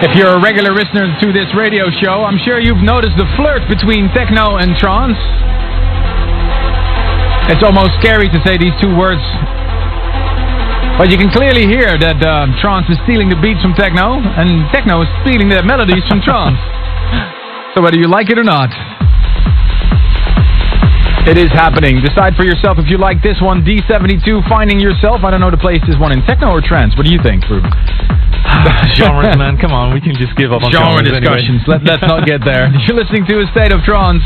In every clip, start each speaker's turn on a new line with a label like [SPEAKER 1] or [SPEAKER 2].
[SPEAKER 1] If you're a regular listener to this radio show, I'm sure you've noticed the flirt between techno and trance. It's almost scary to say these two words, but you can clearly hear that trance is stealing the beats from techno, and techno is stealing the melodies from trance. So whether you like it or not, it is happening. Decide for yourself if you like this one, D72, Finding Yourself. I don't know the place is one in techno or trance. What do you think, Ruben?
[SPEAKER 2] Genres, man, come on, we can just give up on
[SPEAKER 1] genre discussions.
[SPEAKER 2] Anyway.
[SPEAKER 1] Let's not get there. You're listening to A State of Trance.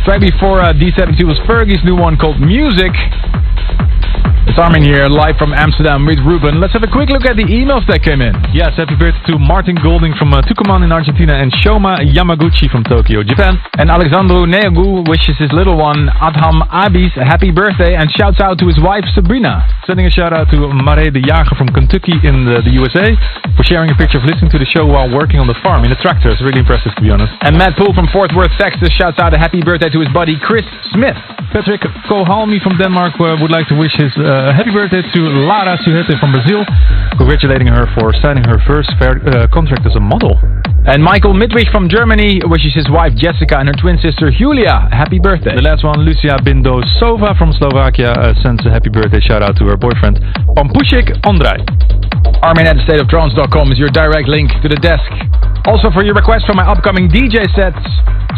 [SPEAKER 1] Track before D72 was Fergie's new one called Music. It's Armin here, live from Amsterdam with Ruben. Let's have a quick look at the emails that came in.
[SPEAKER 2] Yes, happy birthday to Martin Golding from Tucumán in Argentina and Shoma Yamaguchi from Tokyo, Japan.
[SPEAKER 1] And Alexandru Neagu wishes his little one, Adham Abis, a happy birthday and shouts out to his wife, Sabrina.
[SPEAKER 2] Sending a shout out to Mare de Jager from Kentucky in the USA for sharing a picture of listening to the show while working on the farm in a tractor. It's really impressive, to be honest.
[SPEAKER 1] And Matt Poole from Fort Worth, Texas shouts out a happy birthday to his buddy, Chris Smith.
[SPEAKER 2] Patrick Kohalmi from Denmark would like to wish his happy birthday to Lara Suhete from Brazil, congratulating her for signing her first contract as a model.
[SPEAKER 1] And Michael Midwich from Germany wishes his wife Jessica and her twin sister Julia a happy birthday.
[SPEAKER 2] The last one, Lucia Bindosova from Slovakia, sends a happy birthday shout out to her boyfriend Pampushik Ondrej.
[SPEAKER 1] Armin at stateoftrance.com is your direct link to the desk. Also for your request for my upcoming DJ sets,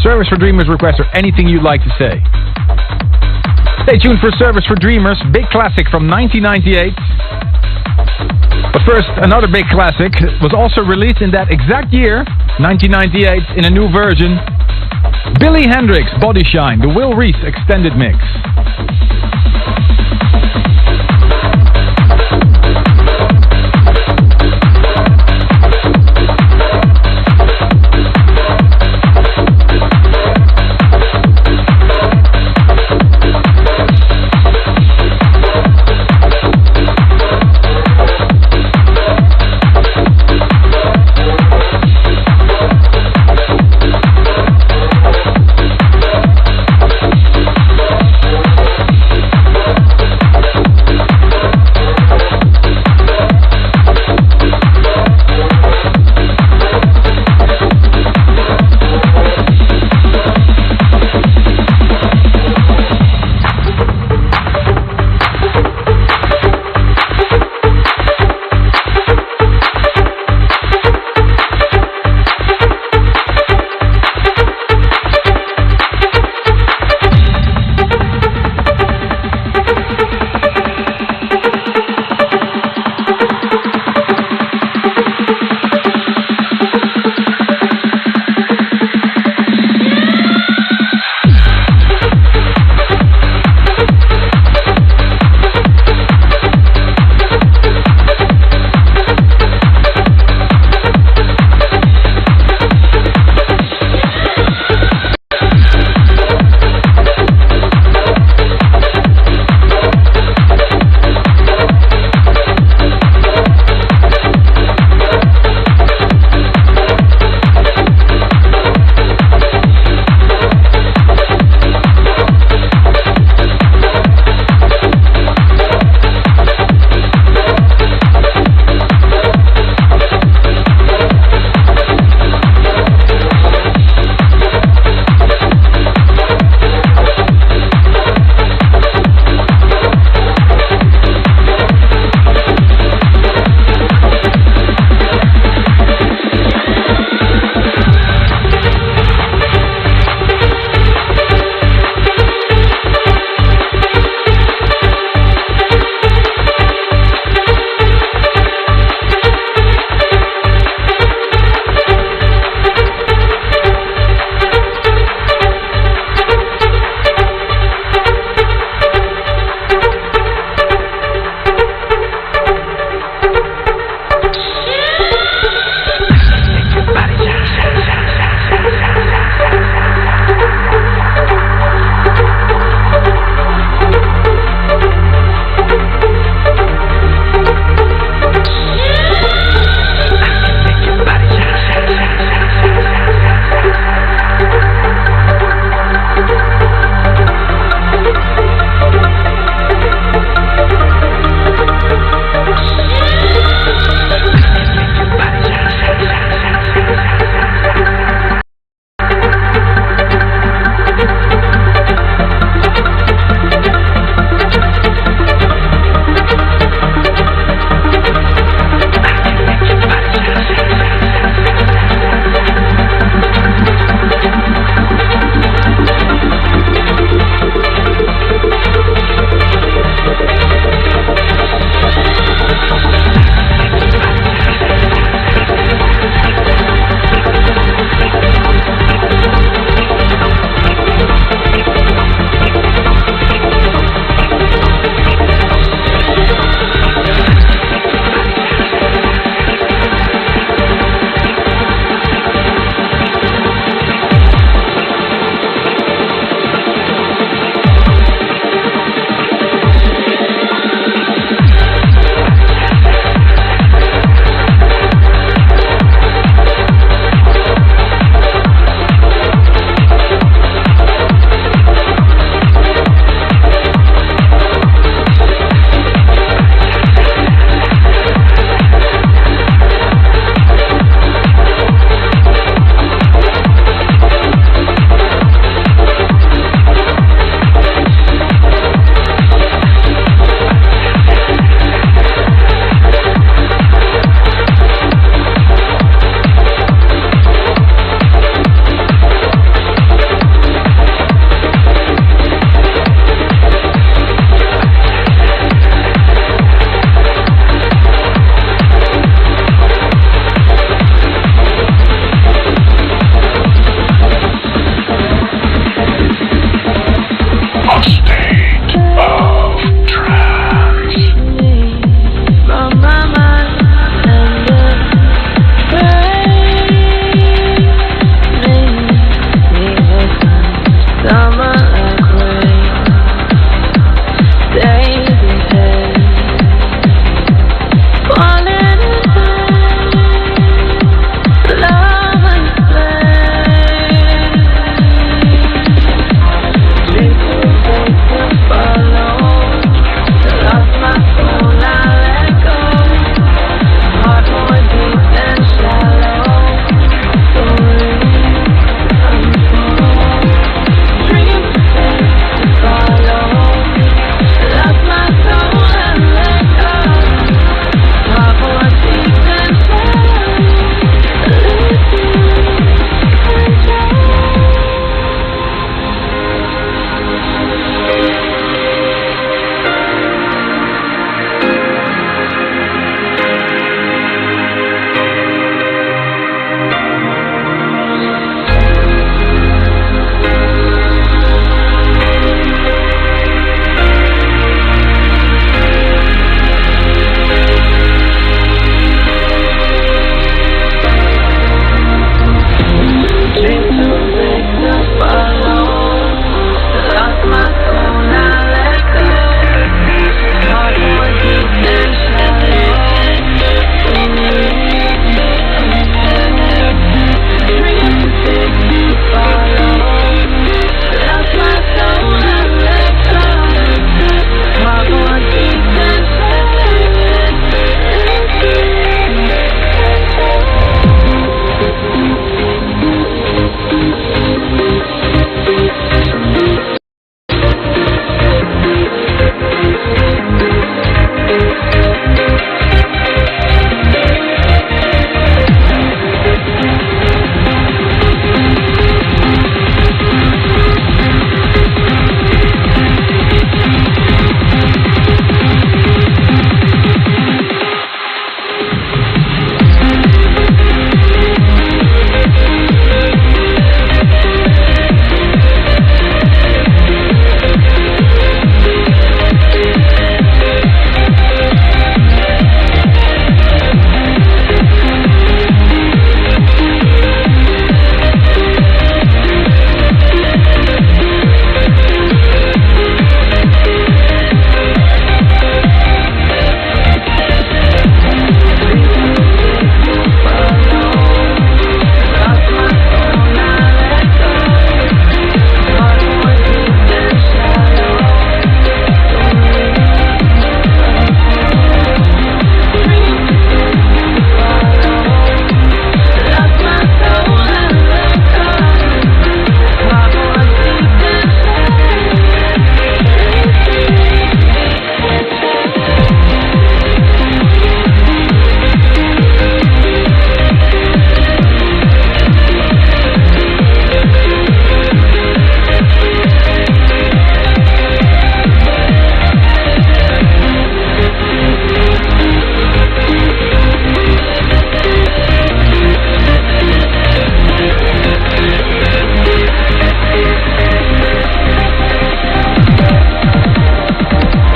[SPEAKER 1] service for Dreamers requests, or anything you'd like to say. Stay tuned for Service for Dreamers, big classic from 1998. But first, another big classic was also released in that exact year, 1998, in a new version. Billy Hendrix, Body Shine, the Will Reese extended mix.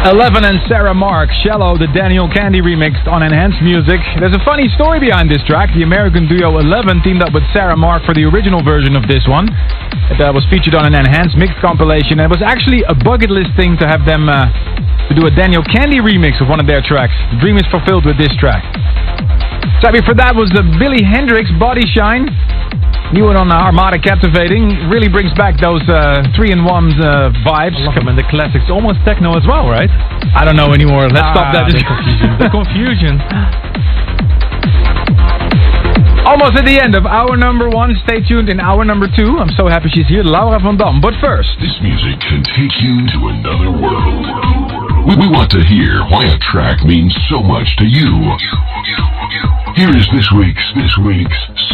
[SPEAKER 1] 11 and Sarah Mark, Shallow, the Daniel Candy remix on Enhanced Music. There's a funny story behind this track. The American duo 11 teamed up with Sarah Mark for the original version of this one. It was featured on an Enhanced Mix compilation, and it was actually a bucket list thing to have them to do a Daniel Candy remix of one of their tracks. The dream is fulfilled with this track. Track before that was Billy Hendrix, Body Shine. New one on the Armada, Captivating. Really brings back those 3-in-1 vibes.
[SPEAKER 2] I love them, and the classics. Almost techno as well, right?
[SPEAKER 1] I don't know anymore. Let's stop that.
[SPEAKER 2] The confusion. The confusion.
[SPEAKER 1] Almost at the end of hour number 1. Stay tuned in hour number 2. I'm so happy she's here, Laura van Dam. But first,
[SPEAKER 3] this music can take you to another world. We want to hear why a track means so much to you. Here is this week's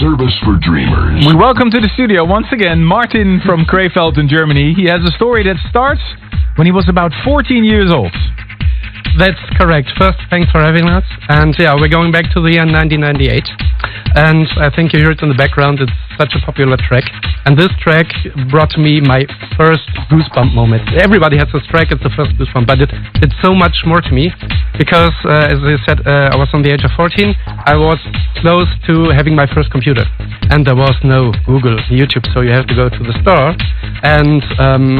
[SPEAKER 3] Service for Dreamers.
[SPEAKER 1] We welcome to the studio once again Martin from Krefeld in Germany. He has a story that starts when he was about 14 years old.
[SPEAKER 4] That's correct. First, thanks for having us. And yeah, we're going back to the year 1998. And I think you hear it in the background. It's such a popular track. And this track brought me my first goosebump moment. Everybody has this track, it's the first goosebump, but it did so much more to me. Because, as I said, I was on the age of 14. I was close to having my first computer. And there was no Google, YouTube, so you have to go to the store and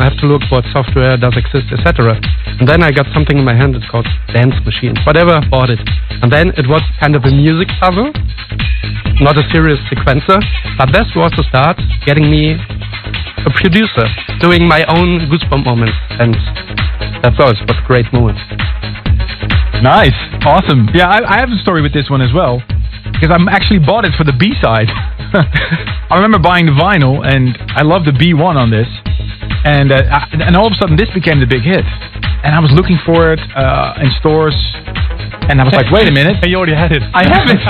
[SPEAKER 4] have to look what software does exist, etc. And then I got something in my hand, it's called Dance Machine. Whatever, bought it. And then it was kind of a music puzzle, not a serious sequencer, but this was the start, getting me a producer, doing my own goosebump moments, and that's all. It was a great moment.
[SPEAKER 1] Nice, awesome. Yeah, I have a story with this one as well, because I actually bought it for the B-side. I remember buying the vinyl, and I love the B1 on this, and all of a sudden this became the big hit. And I was looking for it in stores, and I was like, wait a minute.
[SPEAKER 2] You already had it.
[SPEAKER 1] I have it.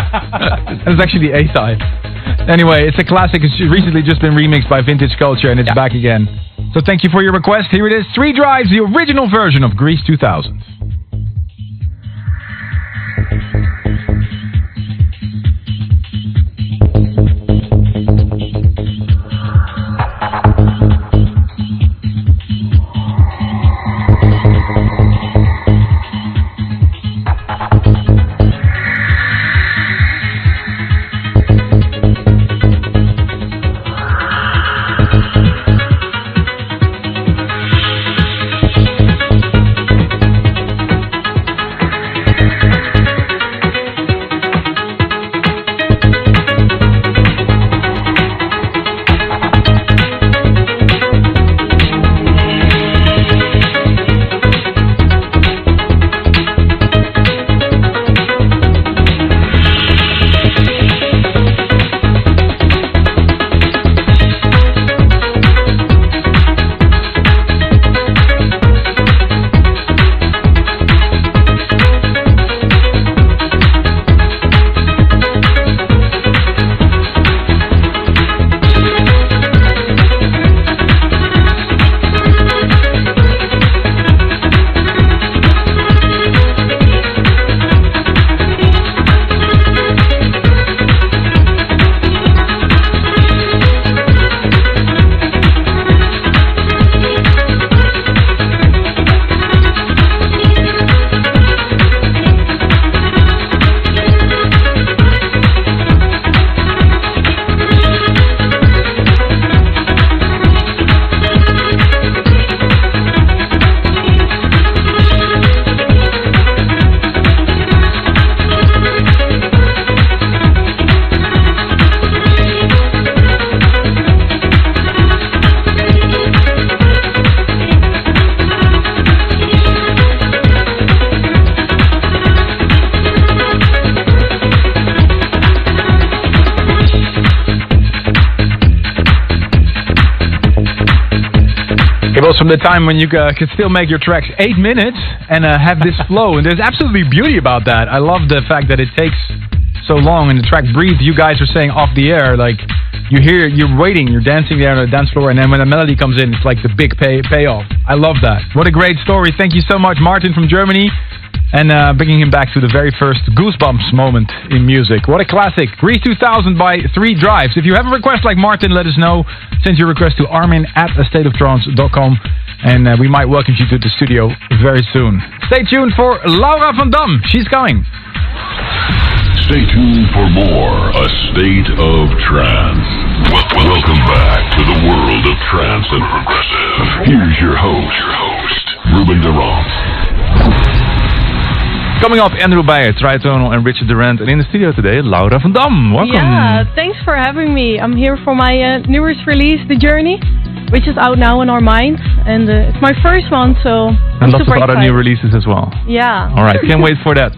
[SPEAKER 1] It was actually the A-side. Anyway, it's a classic. It's recently just been remixed by Vintage Culture, and it's back again. So thank you for your request. Here it is, 3 Drives, the original version of Grease 2000. It was from the time when you could still make your tracks 8 minutes and have this flow. And there's absolutely beauty about that. I love the fact that it takes so long and the track breathes. You guys were saying off the air, like, you hear, you're waiting, you're dancing there on the dance floor, and then when the melody comes in, it's like the big payoff. I love that. What a great story. Thank you so much, Martin from Germany. And bringing him back to the very first Goosebumps moment in music. What a classic. Grease 2000 by 3 Drives. If you have a request like Martin, let us know. Send your request to armin@astateoftrance.com, and we might welcome you to the studio very soon. Stay tuned for Laura van Dam. She's coming.
[SPEAKER 3] Stay tuned for more A State of Trance. Welcome back to the world of trance and progressive. Here's your host, Ruben Durant.
[SPEAKER 2] Coming up, Andrew Beyer, Tritonal, and Richard Durant. And in the studio today, Laura van Dam. Welcome.
[SPEAKER 5] Yeah, thanks for having me. I'm here for my newest release, The Journey, which is out now in our minds. And it's my first one, so
[SPEAKER 2] And
[SPEAKER 5] I'm
[SPEAKER 2] lots of
[SPEAKER 5] super
[SPEAKER 2] other
[SPEAKER 5] excited.
[SPEAKER 2] new releases as well.
[SPEAKER 5] Yeah.
[SPEAKER 2] All right, can't wait for that.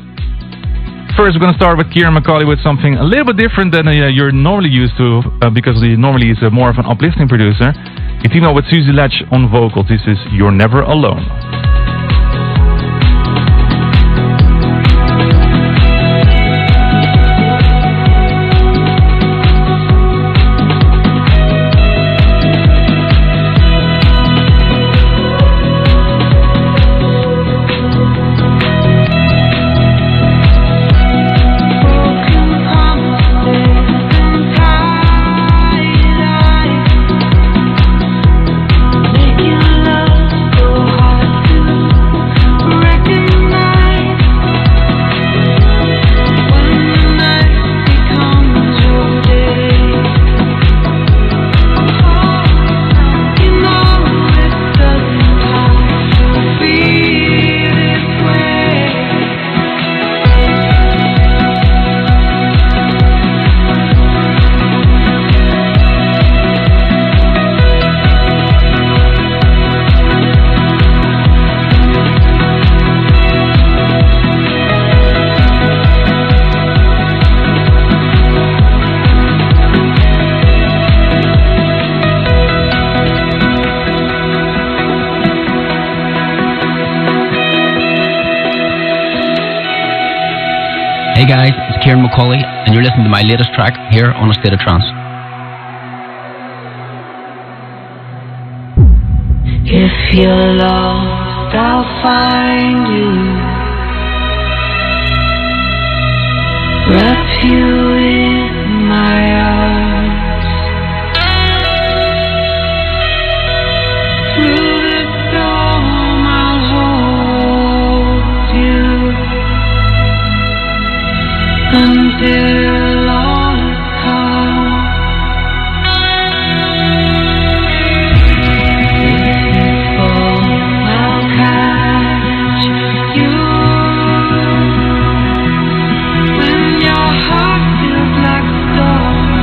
[SPEAKER 2] First, we're going to start with Kieran McCauley with something a little bit different than you're normally used to, because he normally is more of an uplifting producer. He teamed up with Susie Latch on vocals. This is You're Never Alone.
[SPEAKER 6] Hey guys, it's Kieran McCauley, and you're listening to my latest track here on A State of Trance.
[SPEAKER 7] If you're lost, I'll find you. Wrap you in my arms. Through the storm, I'll hold you until all is calm. If you fall, I'll catch you. When your heart feels like a storm,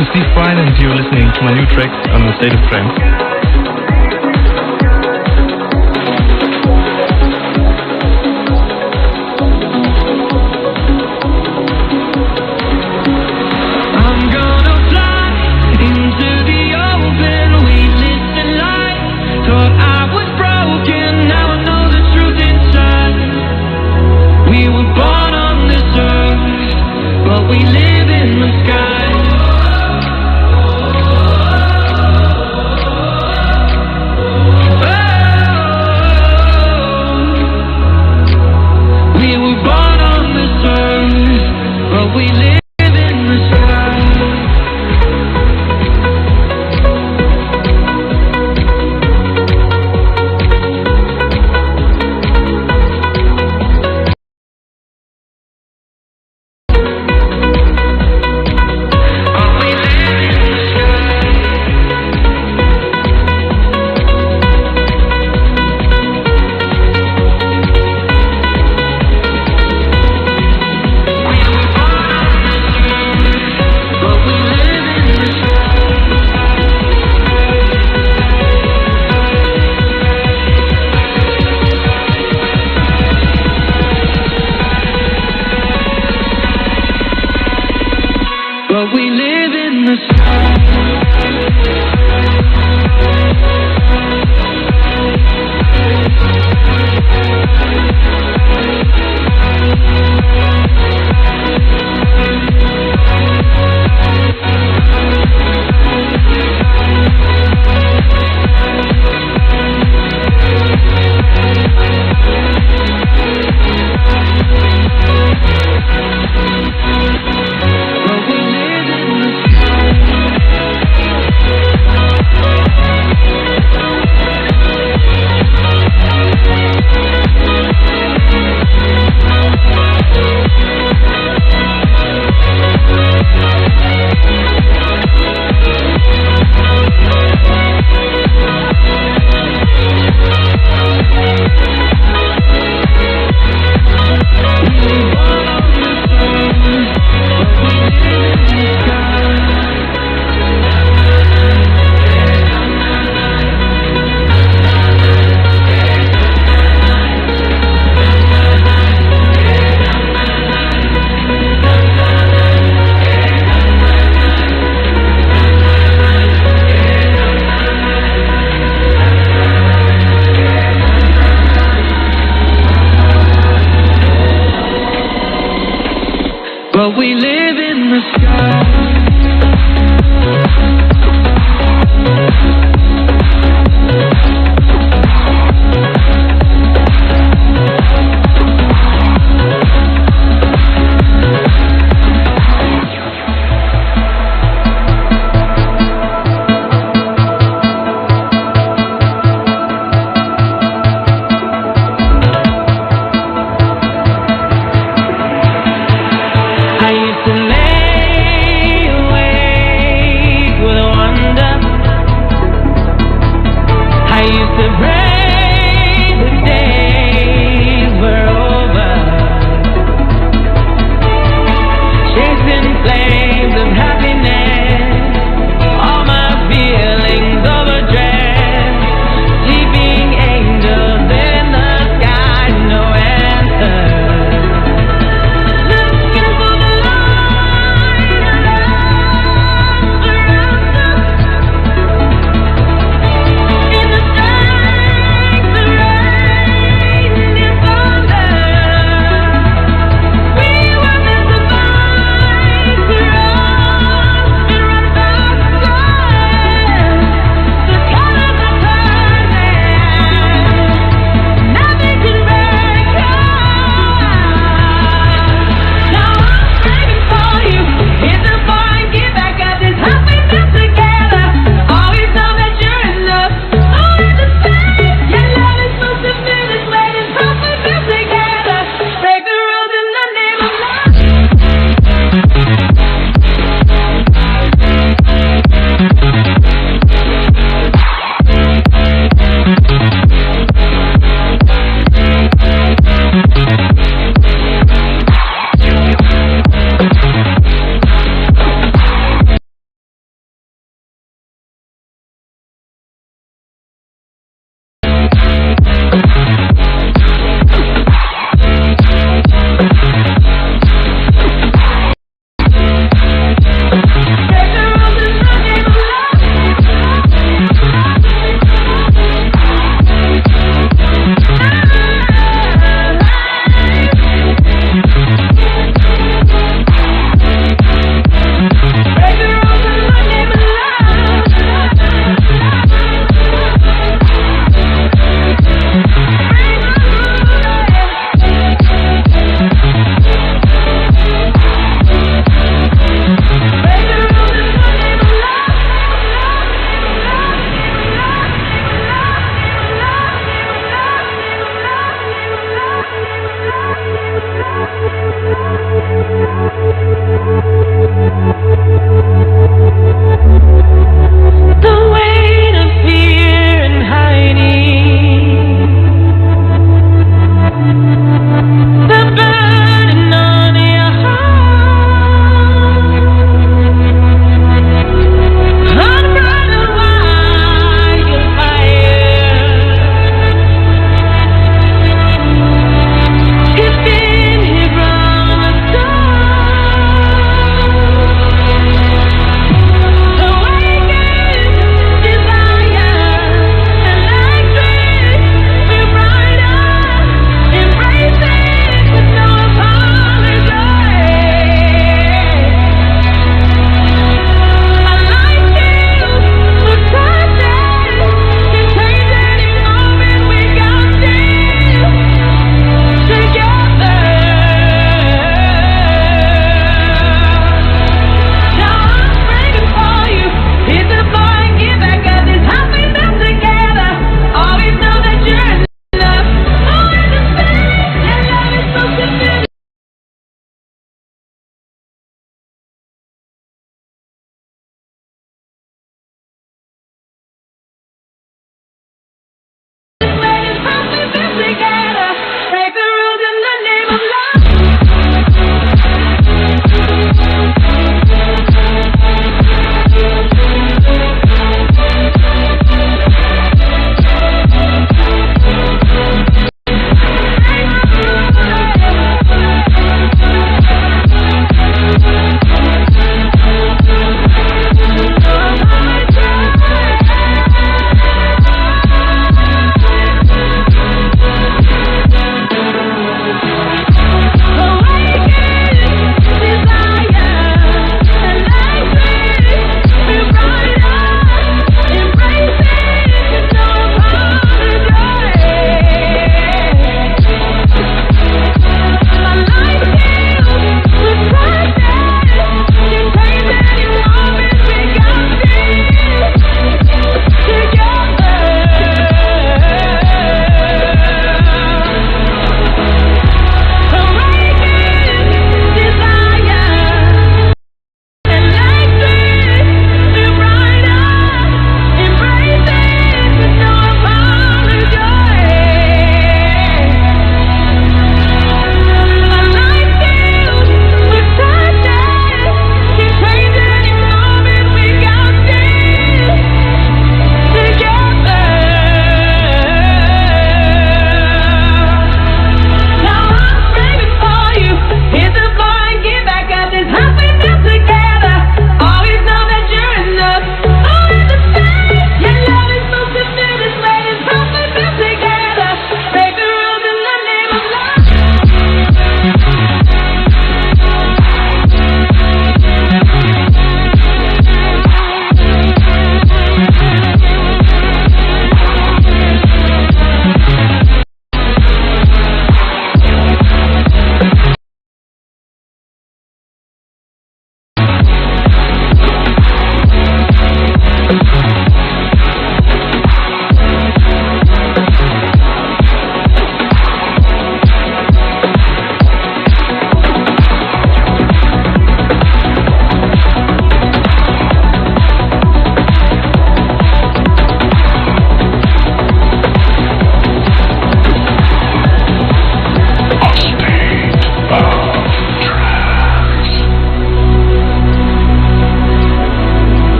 [SPEAKER 2] is Steve Pine, and you're listening to my new track on the State of Trance.
[SPEAKER 7] We live in the sky. Oh, we were born on this earth, but we live in the sky. But we live in the sky. But we live in the sky. I used to lay The weight of fear and hiding, the burden on your heart, unbridled wildfire, it's been here from the start.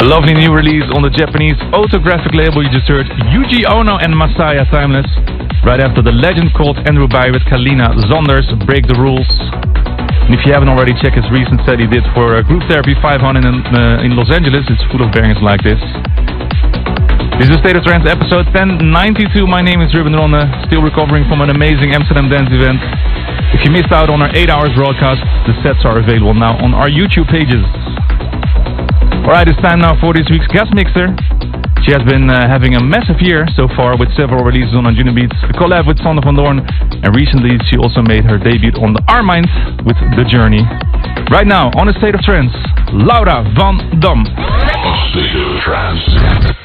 [SPEAKER 2] lovely new release on the Japanese autographic label. You just heard Yuji Ono and Masaya Timeless. Right after the legend called Andrew Bai with Kalina Zonders, Break the Rules. And if you haven't already, check his recent set he did for Group Therapy 500 in Los Angeles. It's full of bearings like this. This is State of Trance episode 1092. My name is Ruben Ronne, still recovering from an amazing Amsterdam Dance event. If you missed out on our 8 hours broadcast, the sets are available now on our YouTube pages. Alright, it's time now for this week's guest mixer. She has been having a massive year so far with several releases on Juno Beats, a collab with Sander van Doorn, and recently she also made her debut on the R-Mind with The Journey. Right now, on A State of Trance, Laura van Dam.
[SPEAKER 3] A State of Trance.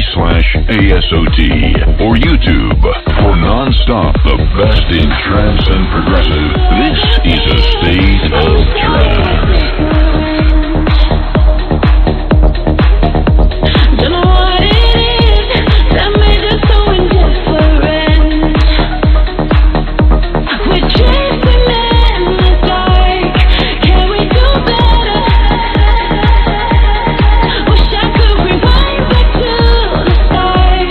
[SPEAKER 3] twitch.tv/ASOT or YouTube for non-stop the best in trance and progressive. This is a state of trance.
[SPEAKER 7] Don't know what it is that made us so indifferent. We're chasing in the dark. Can we do better? Wish I could rewind back to the start.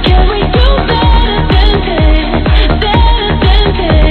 [SPEAKER 7] Can we do better than this? Better than this?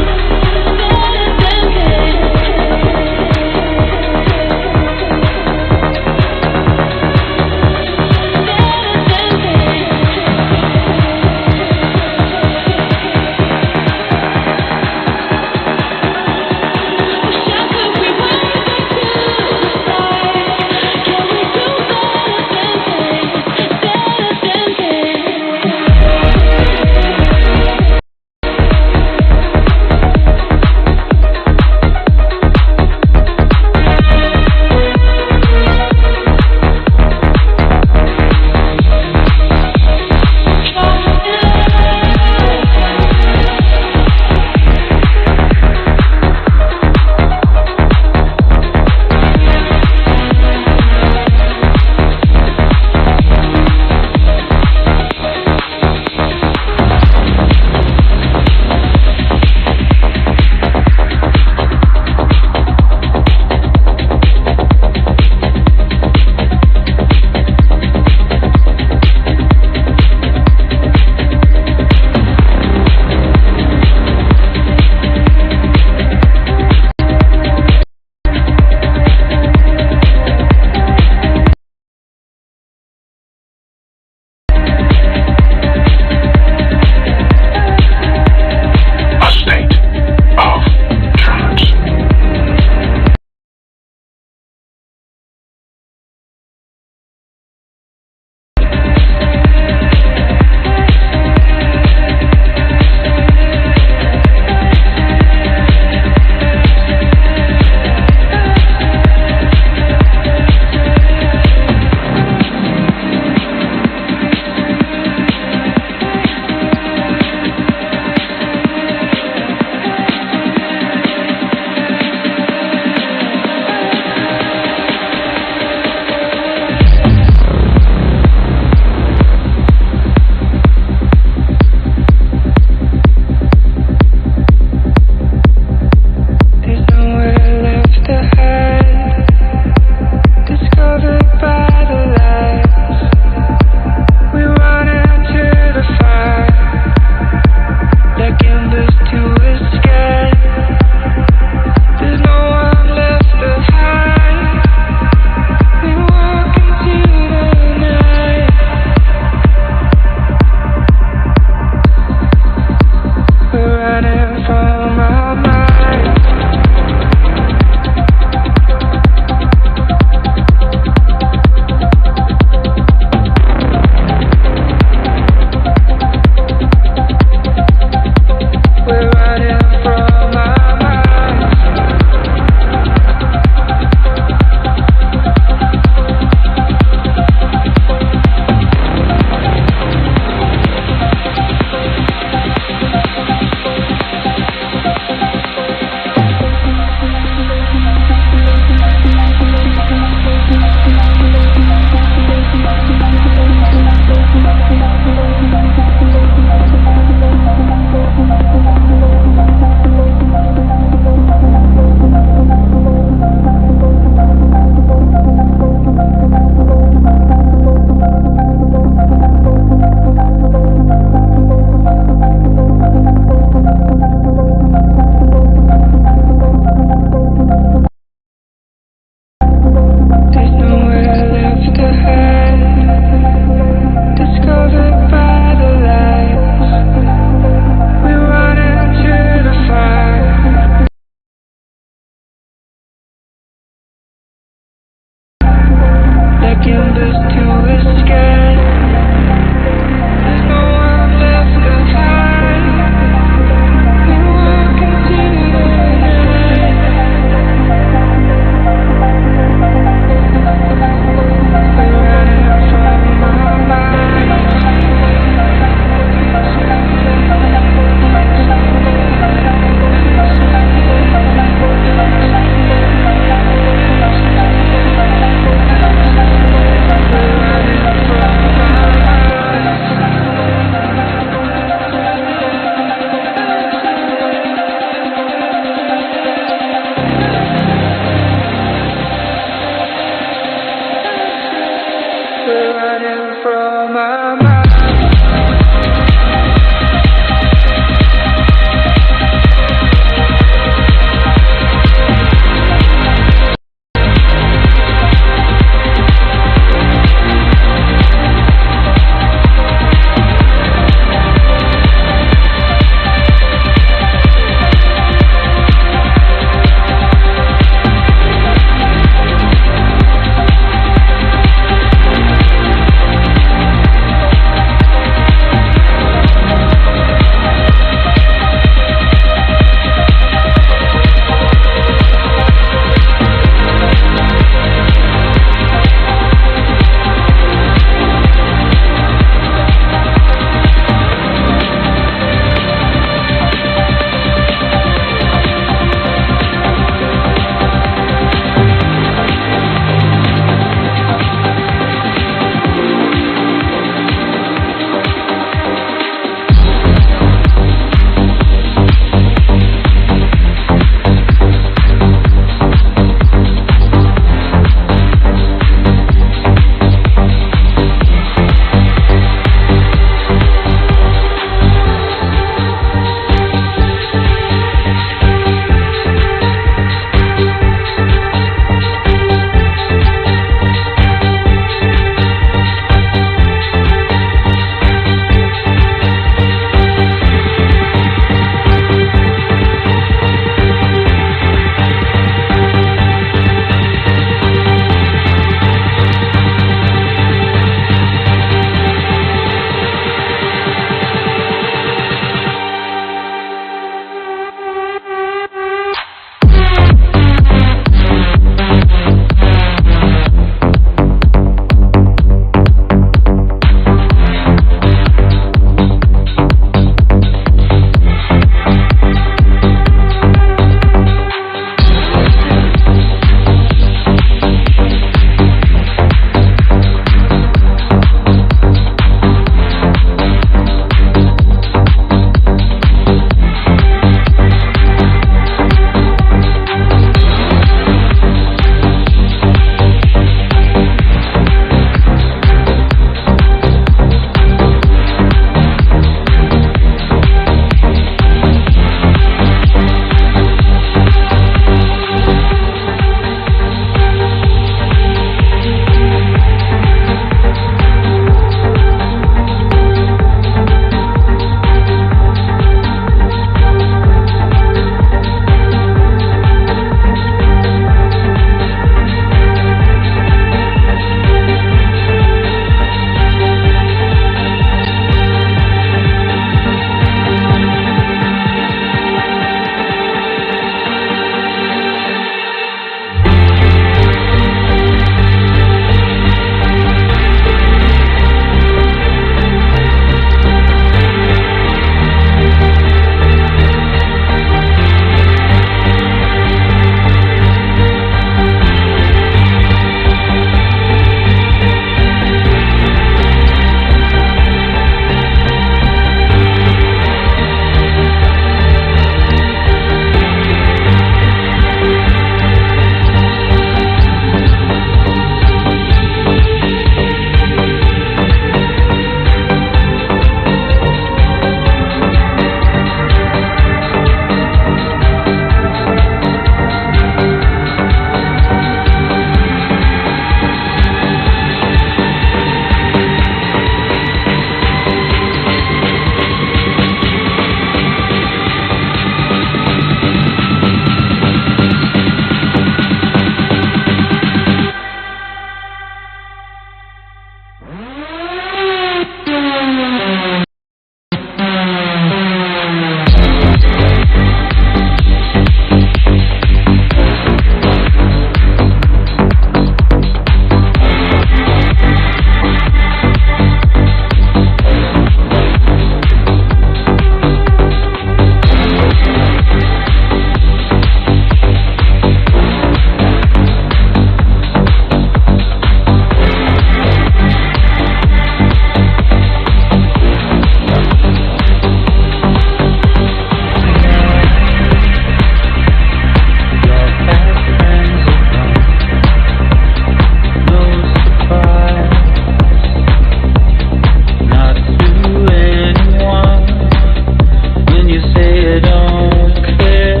[SPEAKER 8] don't care.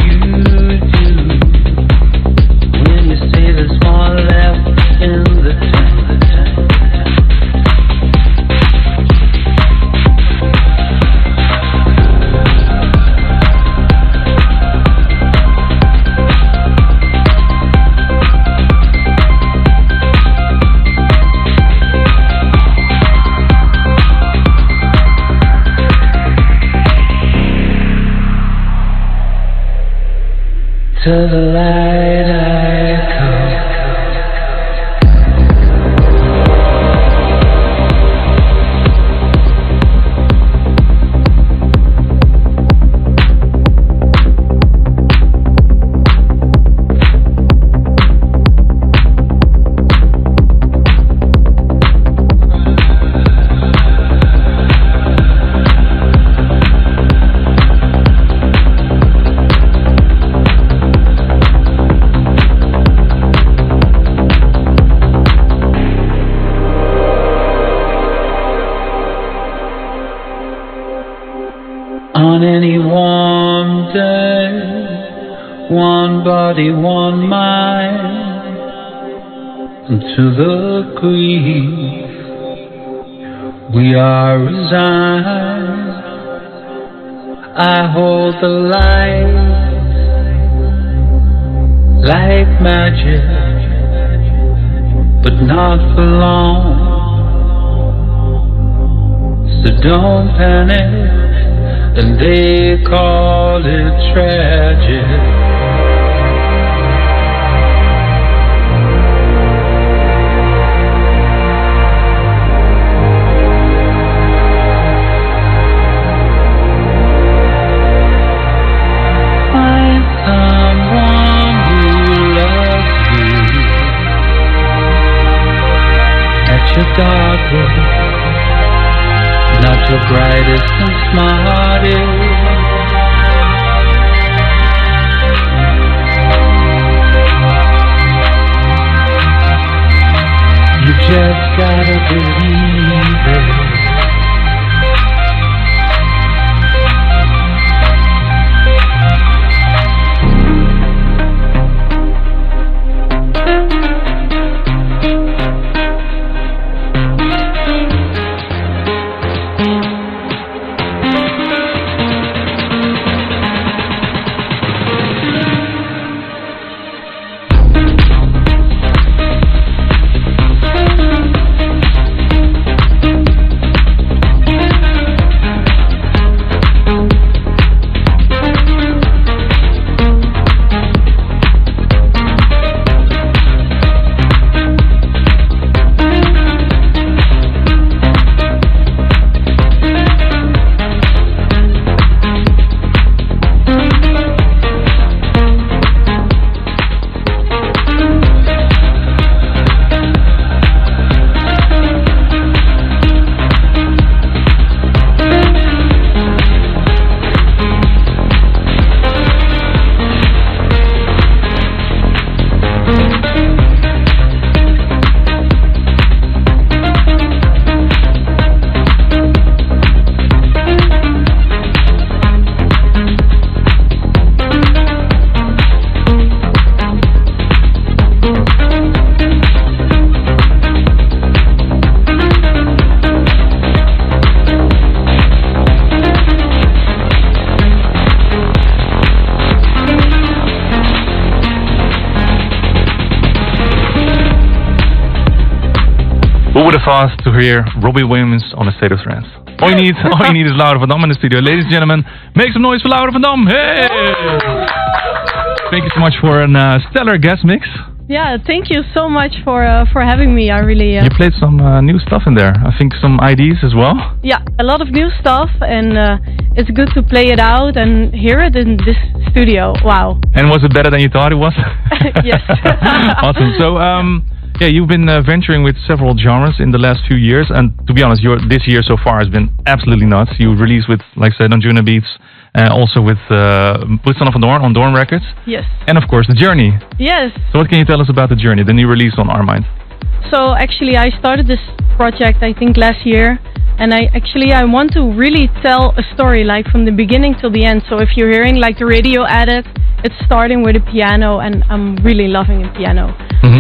[SPEAKER 8] You do when you say there's more left in the tank. To the light I come. On any warm day, one body, one mind, and to the grief we are resigned. I hold the light like magic, but not for long. So don't panic. And they call it tragic. Find someone who loves you at your darkest, not your brightest and smartest. You just gotta believe it.
[SPEAKER 2] Who would have thought to hear Robbie Williams on A State of Trance? All you need is Laura van Dam in the studio. Ladies and gentlemen, make some noise for Laura van Dam. Hey! Thank you so much for a stellar guest mix.
[SPEAKER 5] Yeah, thank you so much for having me. I really...
[SPEAKER 2] You played some new stuff in there. I think some IDs as well.
[SPEAKER 5] Yeah, a lot of new stuff, and it's good to play it out and hear it in this studio. Wow.
[SPEAKER 2] And was it better than you thought it was?
[SPEAKER 5] Yes.
[SPEAKER 2] Awesome. So, yeah, you've been venturing with several genres in the last few years, and to be honest, this year so far has been absolutely nuts. You released with, like I said, on Juno Beats, also with Son of a Dorn on Dorn Records.
[SPEAKER 5] Yes.
[SPEAKER 2] And of course, The Journey.
[SPEAKER 5] Yes.
[SPEAKER 2] So what can you tell us about The Journey, the new release on Our Mind?
[SPEAKER 5] So actually I started this project I think last year, And I want to really tell a story, like from the beginning till the end. So if you're hearing like the radio edit, it's starting with a piano, and I'm really loving a piano.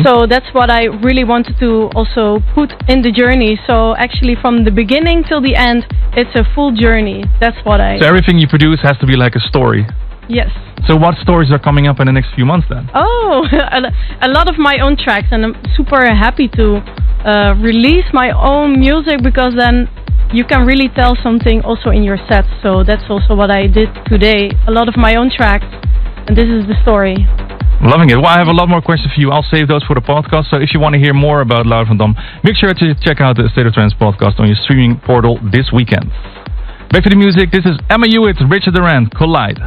[SPEAKER 5] So that's what I really wanted to also put in the journey. So actually from the beginning till the end, it's a full journey. That's what I...
[SPEAKER 2] So everything you produce has to be like a story.
[SPEAKER 5] Yes.
[SPEAKER 2] So what stories are coming up in the next few months then?
[SPEAKER 5] Oh, a lot of my own tracks, and I'm super happy to release my own music, because then you can really tell something also in your sets. So that's also what I did today. A lot of my own tracks, and this is the story.
[SPEAKER 2] Loving it. Well, I have a lot more questions for you. I'll save those for the podcast. So if you want to hear more about Loud Van Dam, make sure to check out the State of Trance podcast on your streaming portal this weekend. Back to the music. This is Emma Hewitt, Richard Durant, Collide.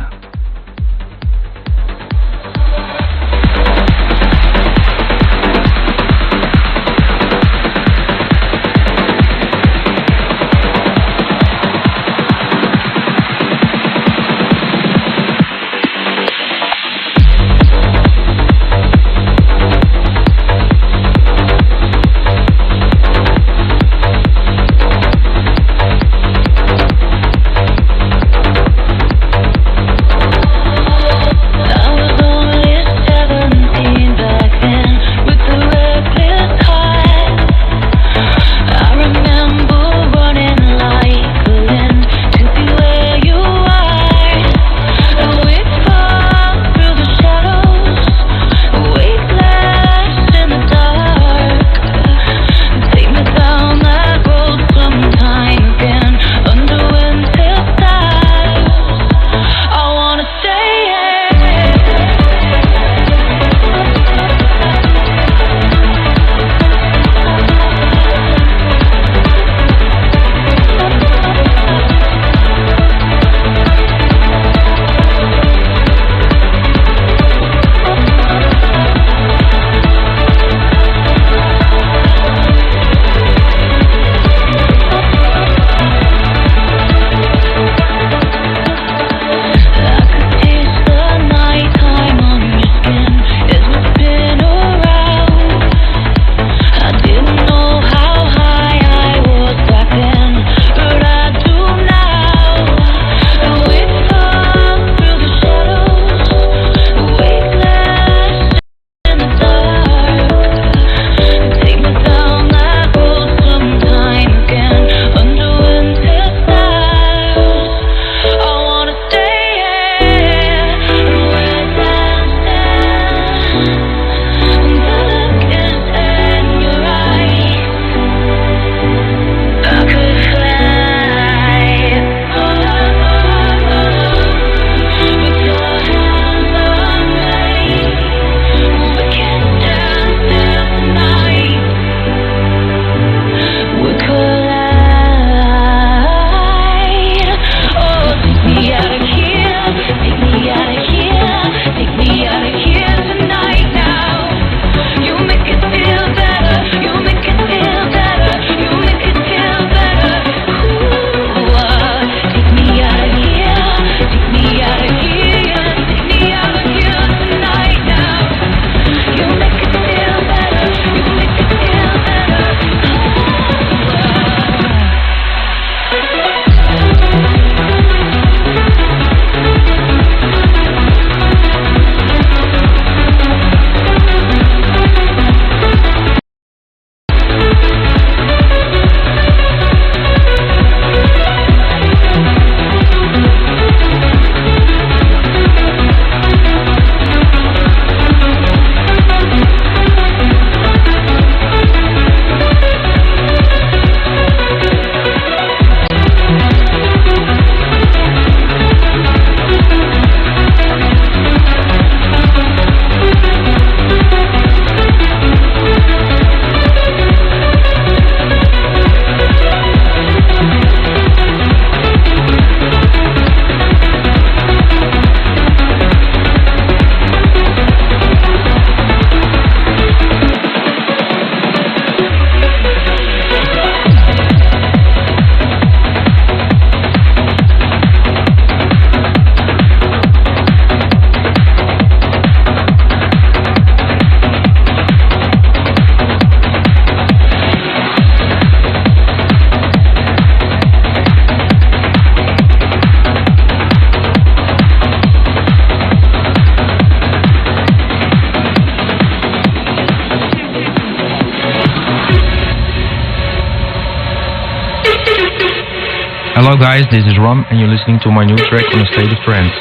[SPEAKER 9] Hello guys, this is Rom and you're listening to my new track on A State of Trance.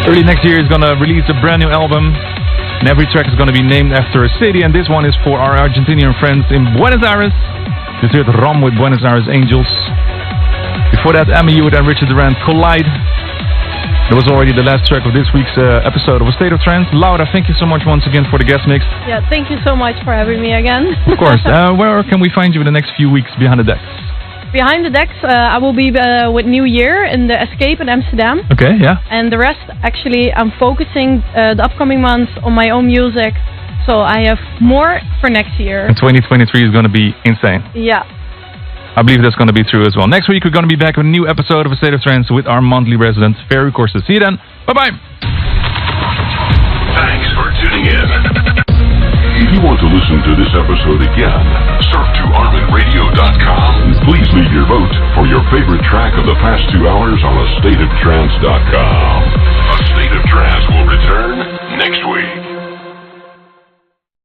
[SPEAKER 2] Early next year is going to release a brand new album, and every track is going to be named after a city, and this one is for our Argentinian friends in Buenos Aires. This heard Rom with Buenos Aires Angels. Before that, Amy Hewitt and Richard Durant, Collide. That was already the last track of this week's episode of A State of Trance. Laura, thank you so much once again for the guest mix.
[SPEAKER 5] Yeah, thank you so much for having me again.
[SPEAKER 2] Of course. Where can we find you in the next few weeks behind the decks?
[SPEAKER 5] Behind the decks, I will be with New Year in the Escape in Amsterdam.
[SPEAKER 2] Okay, yeah.
[SPEAKER 5] And the rest, actually, I'm focusing the upcoming months on my own music. So I have more for next year.
[SPEAKER 2] And 2023 is going to be insane.
[SPEAKER 5] Yeah.
[SPEAKER 2] I believe that's going to be true as well. Next week, we're going to be back with a new episode of A State of Trance with our monthly resident, Ferry Corsa. See you then. Bye-bye.
[SPEAKER 3] Thanks for tuning in. If you want to listen to this episode again, surf to ArminRadio.com and please leave your vote for your favorite track of the past 2 hours on AStateOfTrance.com. A State of Trance will return next week.